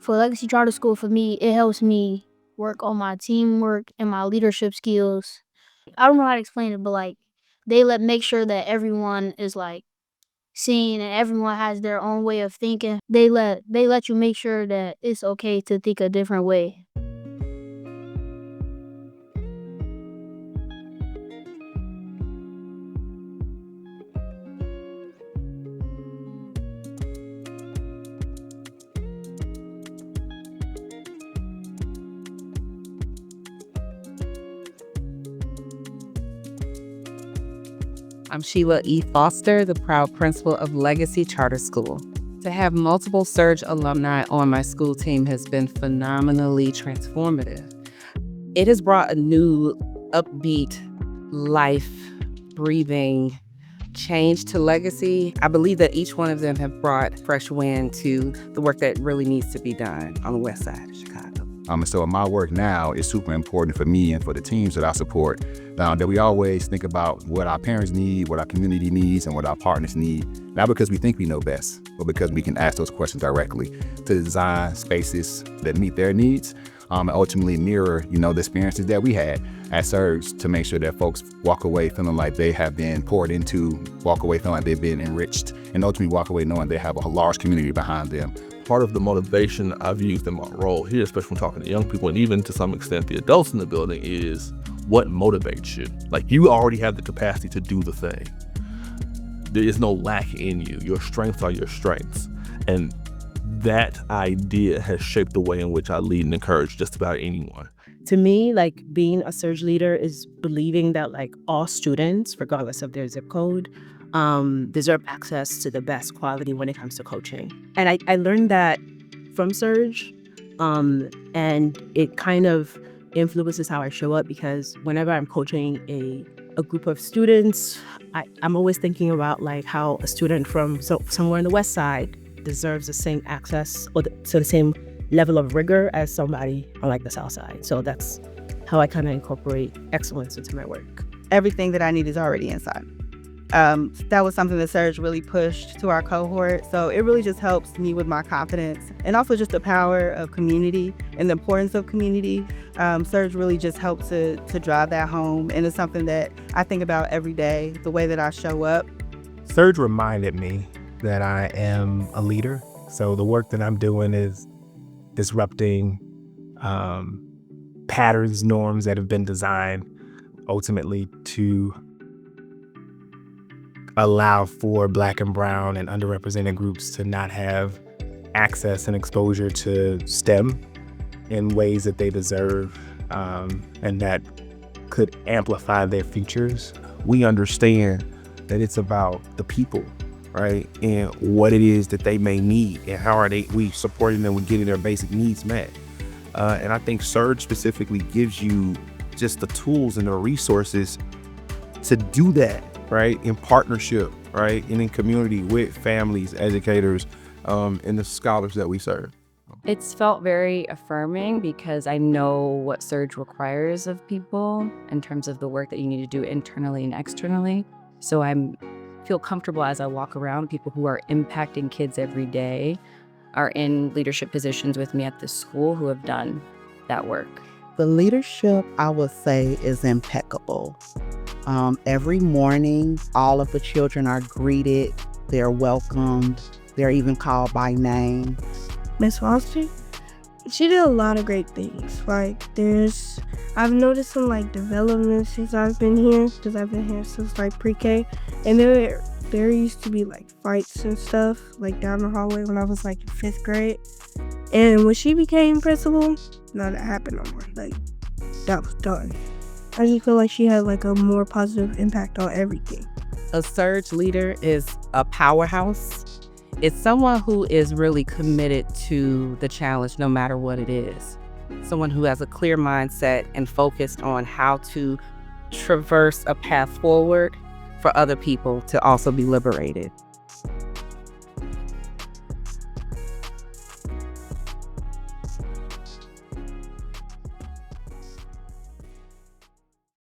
For Legacy Charter School, for me, it helps me work on my teamwork and my leadership skills. I don't know how to explain it, but like they make sure that everyone is like seen and everyone has their own way of thinking. They let you make sure that it's okay to think a different way. I'm Sheila E. Foster, the proud principal of Legacy Charter School. To have multiple Surge alumni on my school team has been phenomenally transformative. It has brought a new, upbeat, life-breathing change to Legacy. I believe that each one of them have brought fresh wind to the work that really needs to be done on the west side of Chicago. So my work now is super important for me and for the teams that I support, that we always think about what our parents need, what our community needs, and what our partners need, not because we think we know best, but because we can ask those questions directly to design spaces that meet their needs, and ultimately mirror, the experiences that we had at Surge to make sure that folks walk away feeling like they have been poured into, walk away feeling like they've been enriched, and ultimately walk away knowing they have a large community behind them. Part of the motivation I've used in my role here, especially when talking to young people and even to some extent the adults in the building, is what motivates you. Like, you already have the capacity to do the thing. There is no lack in you. Your strengths are your strengths. And that idea has shaped the way in which I lead and encourage just about anyone. To me, like, being a Surge leader is believing that like all students, regardless of their zip code, deserve access to the best quality when it comes to coaching. And I learned that from Surge, and it kind of influences how I show up, because whenever I'm coaching a group of students, I'm always thinking about like how a student from somewhere on the west side deserves the same access or the same level of rigor as somebody on like the south side. So that's how I kind of incorporate excellence into my work. Everything that I need is already inside. That was something that Surge really pushed to our cohort. So it really just helps me with my confidence, and also just the power of community and the importance of community. Surge really just helped to drive that home. And it's something that I think about every day, the way that I show up. Surge reminded me that I am a leader. So the work that I'm doing is disrupting patterns, norms that have been designed ultimately to allow for Black and brown and underrepresented groups to not have access and exposure to STEM in ways that they deserve, and that could amplify their futures. We understand that it's about the people, right? And what it is that they may need, and how are we supporting them with getting their basic needs met. And I think Surge specifically gives you just the tools and the resources to do that, right? In partnership, right? And in community with families, educators, and the scholars that we serve. It's felt very affirming because I know what Surge requires of people in terms of the work that you need to do internally and externally. So I feel comfortable as I walk around. People who are impacting kids every day are in leadership positions with me at the school who have done that work. The leadership, I would say, is impeccable. Every morning, all of the children are greeted, they're welcomed, they're even called by name. Miss Foster, she did a lot of great things. Like, I've noticed some like development since I've been here, because I've been here since like pre-K, and there used to be like fights and stuff like down the hallway when I was like in 5th grade. And when she became principal, none of that happened no more. Like, that was done. I just feel like she had like a more positive impact on everything. A Surge leader is a powerhouse. It's someone who is really committed to the challenge no matter what it is. Someone who has a clear mindset and focused on how to traverse a path forward for other people to also be liberated.